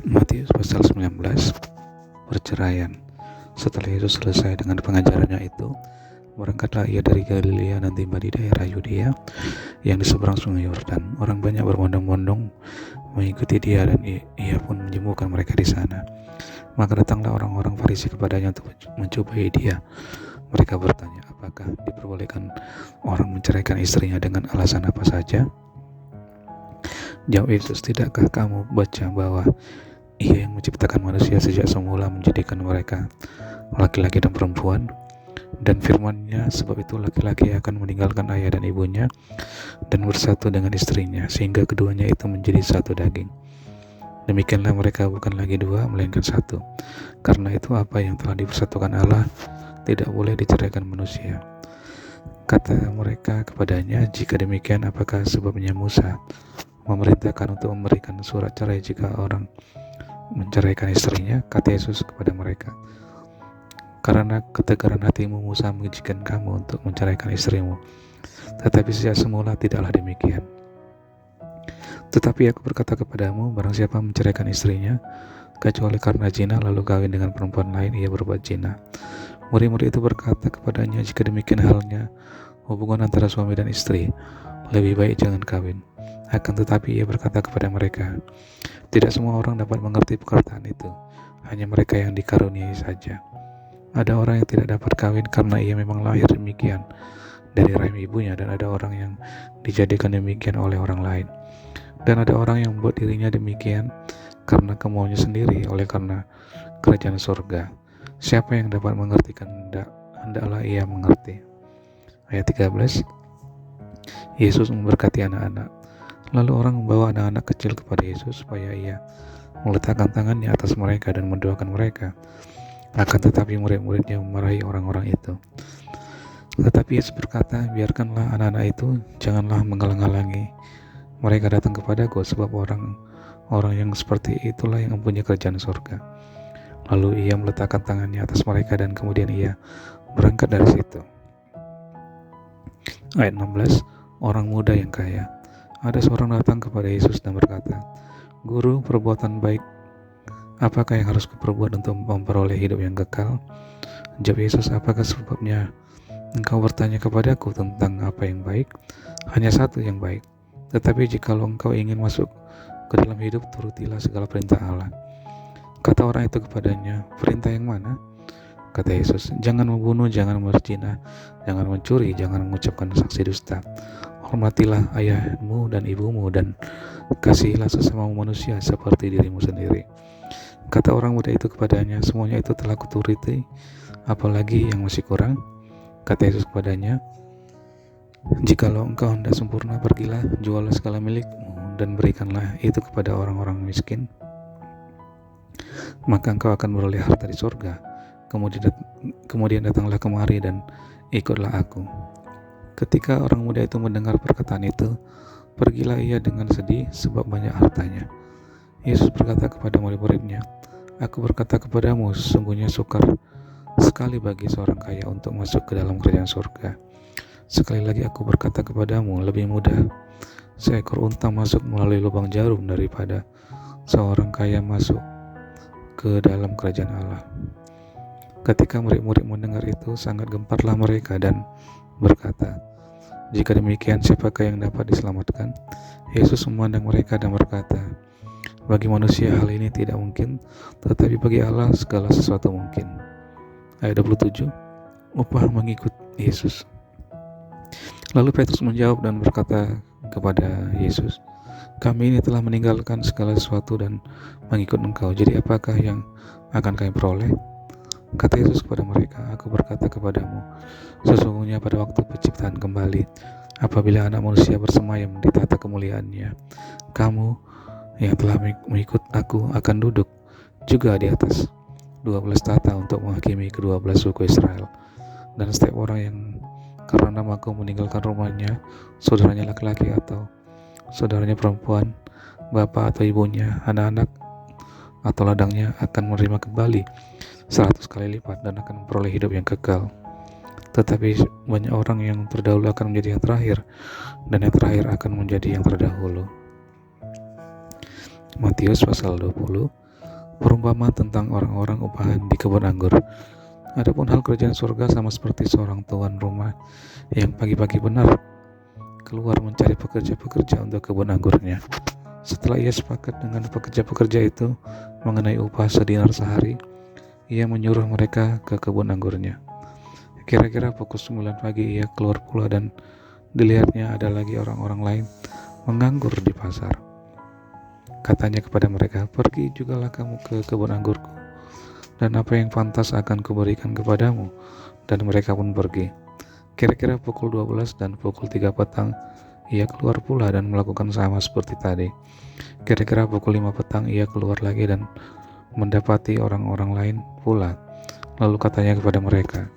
Matius pasal 19, perceraian. Setelah Yesus selesai dengan pengajarannya itu, berangkatlah ia dari Galilea dan tiba di daerah Yudea yang di seberang sungai Yordan. Orang banyak berbondong-bondong mengikuti dia dan ia pun menyembuhkan mereka di sana. Maka datanglah orang-orang Farisi kepadanya untuk mencobai dia. Mereka bertanya, apakah diperbolehkan orang menceraikan istrinya dengan alasan apa saja? Jawab Yesus, tidakkah kamu baca bahwa Ia yang menciptakan manusia sejak semula menjadikan mereka laki-laki dan perempuan, dan firman-Nya, sebab itu laki-laki akan meninggalkan ayah dan ibunya dan bersatu dengan istrinya, sehingga keduanya itu menjadi satu daging. Demikianlah mereka bukan lagi dua, melainkan satu. Karena itu apa yang telah dipersatukan Allah tidak boleh diceraikan manusia. Kata mereka kepadanya, jika demikian apakah sebabnya Musa memerintahkan untuk memberikan surat cerai jika orang menceraikan istrinya? Kata Yesus kepada mereka, karena ketegaran hatimu Musa mengizinkan kamu untuk menceraikan istrimu, tetapi sejak semula tidaklah demikian. Tetapi aku berkata kepadamu, barang siapa menceraikan istrinya kecuali karena zina lalu kawin dengan perempuan lain, ia berbuat zina. Murid-murid itu berkata kepadanya, jika demikian halnya hubungan antara suami dan istri, lebih baik jangan kawin. Akan tetapi ia berkata kepada mereka, tidak semua orang dapat mengerti perkataan itu, hanya mereka yang dikaruniai saja. Ada orang yang tidak dapat kawin karena ia memang lahir demikian dari rahim ibunya, dan ada orang yang dijadikan demikian oleh orang lain. Dan ada orang yang membuat dirinya demikian karena kemauannya sendiri, oleh karena kerajaan surga. Siapa yang dapat mengerti hendaklah ia mengerti. Ayat 13, Yesus memberkati anak-anak. Lalu orang membawa anak-anak kecil kepada Yesus supaya ia meletakkan tangannya atas mereka dan mendoakan mereka. Akan tetapi murid-muridnya memarahi orang-orang itu. Tetapi Yesus berkata, biarkanlah anak-anak itu, janganlah menghalang-halangi mereka datang kepadaku, sebab orang yang seperti itulah yang mempunyai kerajaan surga. Lalu ia meletakkan tangannya atas mereka dan kemudian ia berangkat dari situ. Ayat 16, orang muda yang kaya. Ada seorang datang kepada Yesus dan berkata, Guru, perbuatan baik apakah yang harus kuperbuat untuk memperoleh hidup yang kekal? Jawab Yesus, apakah sebabnya engkau bertanya kepadaku tentang apa yang baik? Hanya satu yang baik. Tetapi jikalau engkau ingin masuk ke dalam hidup, turutilah segala perintah Allah. Kata orang itu kepadanya, perintah yang mana? Kata Yesus, jangan membunuh, jangan berzina, jangan mencuri, jangan mengucapkan saksi dusta. Hormatilah ayahmu dan ibumu, dan kasihilah sesamamu manusia seperti dirimu sendiri. Kata orang muda itu kepadanya, semuanya itu telah kuturuti, apalagi yang masih kurang? Kata Yesus kepadanya, jikalau engkau hendak sempurna, pergilah, jualah segala milikmu dan berikanlah itu kepada orang-orang miskin, maka engkau akan beroleh harta di surga. Kemudian datanglah kemari dan ikutlah aku. Ketika orang muda itu mendengar perkataan itu, pergilah ia dengan sedih sebab banyak hartanya. Yesus berkata kepada murid-muridnya, aku berkata kepadamu, sesungguhnya sukar sekali bagi seorang kaya untuk masuk ke dalam kerajaan surga. Sekali lagi aku berkata kepadamu, lebih mudah seekor unta masuk melalui lubang jarum daripada seorang kaya masuk ke dalam kerajaan Allah. Ketika murid-murid mendengar itu, sangat gemparlah mereka dan berkata, jika demikian siapakah yang dapat diselamatkan? Yesus memandang mereka dan berkata, bagi manusia hal ini tidak mungkin, tetapi bagi Allah segala sesuatu mungkin. Ayat 27, upah mengikut Yesus. Lalu Petrus menjawab dan berkata kepada Yesus, kami ini telah meninggalkan segala sesuatu dan mengikut Engkau, jadi apakah yang akan kami peroleh? Kata Yesus kepada mereka, aku berkata kepadamu, sesungguhnya pada waktu penciptaan kembali, apabila anak manusia bersemayam di tata kemuliaannya, kamu yang telah mengikut aku akan duduk juga di atas 12 tata untuk menghakimi kedua belas suku Israel. Dan setiap orang yang karena namaku meninggalkan rumahnya, saudaranya laki-laki atau saudaranya perempuan, bapak atau ibunya, anak-anak atau ladangnya akan menerima kembali 100 kali lipat dan akan memperoleh hidup yang kekal. Tetapi banyak orang yang terdahulu akan menjadi yang terakhir, dan yang terakhir akan menjadi yang terdahulu. Matius pasal 20 Perumpamaan tentang orang-orang upahan di kebun anggur. Adapun hal kerajaan surga sama seperti seorang tuan rumah yang pagi-pagi benar keluar mencari pekerja-pekerja untuk kebun anggurnya. Setelah ia sepakat dengan pekerja-pekerja itu mengenai upah sedinar sehari, ia menyuruh mereka ke kebun anggurnya. Kira-kira pukul 9 pagi ia keluar pula dan dilihatnya ada lagi orang-orang lain menganggur di pasar. Katanya kepada mereka, "Pergi jugalah kamu ke kebun anggurku, dan apa yang pantas akan kuberikan kepadamu." Dan mereka pun pergi. Kira-kira pukul 12 dan pukul 3 petang, ia keluar pula dan melakukan sama seperti tadi. Kira-kira pukul 5 petang, ia keluar lagi dan mendapati orang-orang lain pula. Lalu katanya kepada mereka,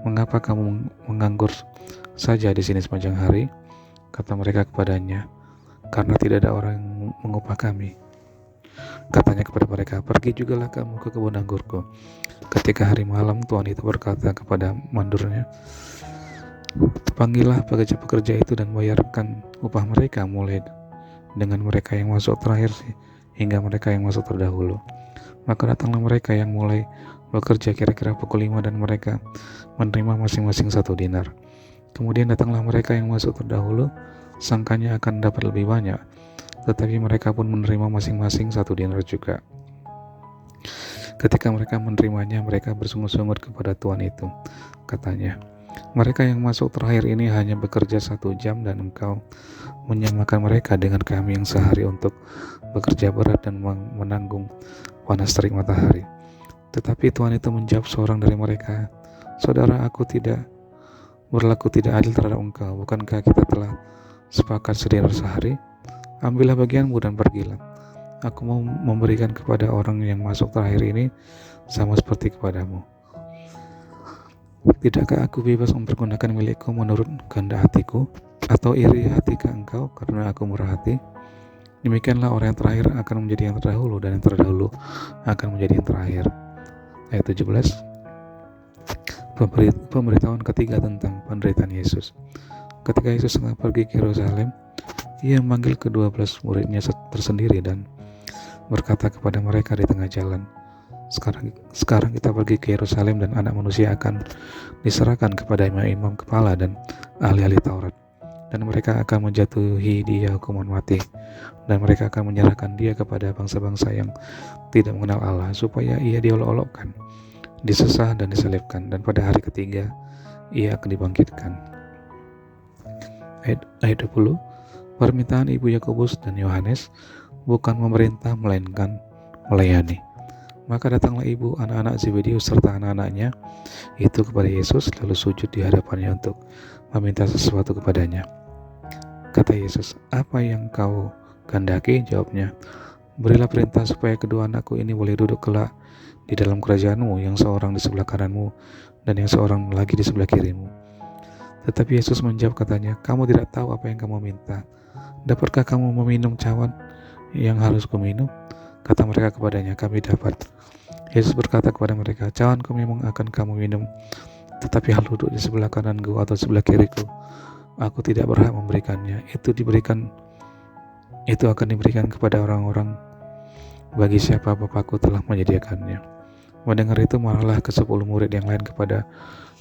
"Mengapa kamu menganggur saja di sini sepanjang hari?" Kata mereka kepadanya, "Karena tidak ada orang yang mengupah kami." Katanya kepada mereka, "Pergi jugalah kamu ke kebun anggurku." Ketika hari malam, tuan itu berkata kepada mandornya, "Panggillah pekerja-pekerja itu dan bayarkan upah mereka mulai dengan mereka yang masuk terakhir hingga mereka yang masuk terdahulu." Maka datanglah mereka yang mulai bekerja kira-kira pukul 5 dan mereka menerima masing-masing 1 dinar. Kemudian datanglah mereka yang masuk terdahulu, sangkanya akan dapat lebih banyak, tetapi mereka pun menerima masing-masing 1 dinar juga. Ketika mereka menerimanya, mereka bersungut-sungut kepada tuan itu. Katanya, "Mereka yang masuk terakhir ini hanya bekerja 1 jam dan engkau menyamakan mereka dengan kami yang sehari untuk bekerja berat dan menanggung panas terik matahari." Tetapi tuan itu menjawab seorang dari mereka, "Saudara, aku tidak berlaku tidak adil terhadap engkau. Bukankah kita telah sepakat sedinar sehari? Ambillah bagianmu dan pergilah. Aku mau memberikan kepada orang yang masuk terakhir ini sama seperti kepadamu. Tidakkah aku bebas mempergunakan milikku menurut kehendak hatiku? Atau iri hati ke engkau karena aku murah hati? Demikianlah orang yang terakhir akan menjadi yang terdahulu, dan yang terdahulu akan menjadi yang terakhir." Ayat 17. Pemberitahuan ketiga tentang penderitaan Yesus. Ketika Yesus sedang pergi ke Yerusalem, ia memanggil ke-12 muridnya tersendiri dan berkata kepada mereka di tengah jalan, Sekarang kita pergi ke Yerusalem dan Anak Manusia akan diserahkan kepada imam-imam kepala dan ahli-ahli Taurat, dan mereka akan menjatuhi dia hukuman mati, dan mereka akan menyerahkan dia kepada bangsa-bangsa yang tidak mengenal Allah, supaya ia diolok-olokkan, disesah dan disalibkan, dan pada hari ketiga ia akan dibangkitkan. Ayat 20. Permintaan ibu Yakobus dan Yohanes, bukan memerintah melainkan melayani. Maka datanglah ibu anak-anak Zebedeus serta anak-anaknya itu kepada Yesus, lalu sujud di hadapannya untuk meminta sesuatu kepadanya. Kata Yesus, "Apa yang kau kehendaki?" Jawabnya, "Berilah perintah supaya kedua anakku ini boleh duduk kelak di dalam kerajaanmu, yang seorang di sebelah kananmu dan yang seorang lagi di sebelah kirimu." Tetapi Yesus menjawab katanya, "Kamu tidak tahu apa yang kamu minta. Dapatkah kamu meminum cawan yang harus kuminum?" Kata mereka kepadanya, "Kami dapat." Yesus berkata kepada mereka, "Cawanku memang akan kamu minum, tetapi hal duduk di sebelah kananku atau sebelah kiriku, aku tidak berhak memberikannya. Itu akan diberikan kepada orang-orang bagi siapa Bapakku telah menyediakannya." Mendengar itu marahlah ke-10 murid yang lain kepada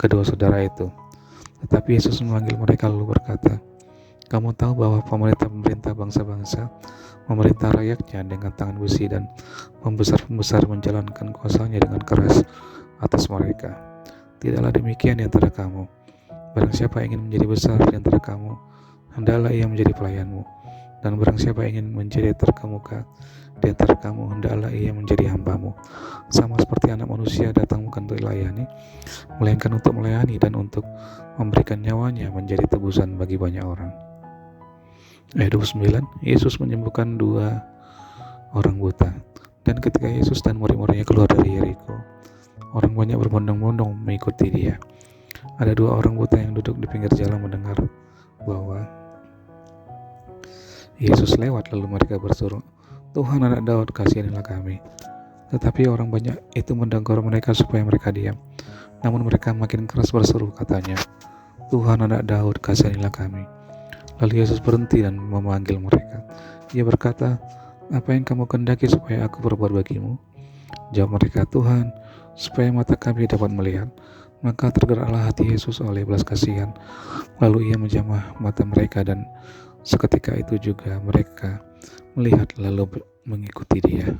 kedua saudara itu. Tetapi Yesus memanggil mereka lalu berkata, "Kamu tahu bahwa pemerintah bangsa-bangsa memerintah rakyatnya dengan tangan besi, dan pembesar-pembesar menjalankan kuasanya dengan keras atas mereka. Tidaklah demikian di antara kamu. Barang siapa ingin menjadi besar di antara kamu, hendaklah ia menjadi pelayanmu. Dan barang siapa ingin menjadi terkemuka di antara kamu, hendaklah ia menjadi hambamu. Sama seperti Anak Manusia datang bukan untuk dilayani, melainkan untuk melayani dan untuk memberikan nyawanya menjadi tebusan bagi banyak orang." Ayat 29. Yesus menyembuhkan 2 orang buta. Dan ketika Yesus dan murid-muridnya keluar dari Yeriko, orang banyak berbondong-bondong mengikuti dia. Ada 2 orang buta yang duduk di pinggir jalan mendengar bahwa Yesus lewat, lalu mereka berseru, "Tuhan, Anak Daud, kasihanilah kami." Tetapi orang banyak itu mendengkur mereka supaya mereka diam. Namun mereka makin keras berseru, katanya, "Tuhan, Anak Daud, kasihanilah kami." Lalu Yesus berhenti dan memanggil mereka. Ia berkata, "Apa yang kamu kehendaki supaya aku berbuat bagimu?" Jawab mereka, "Tuhan, supaya mata kami dapat melihat." Maka tergeraklah hati Yesus oleh belas kasihan. Lalu ia menjamah mata mereka, dan seketika itu juga mereka melihat lalu mengikuti dia.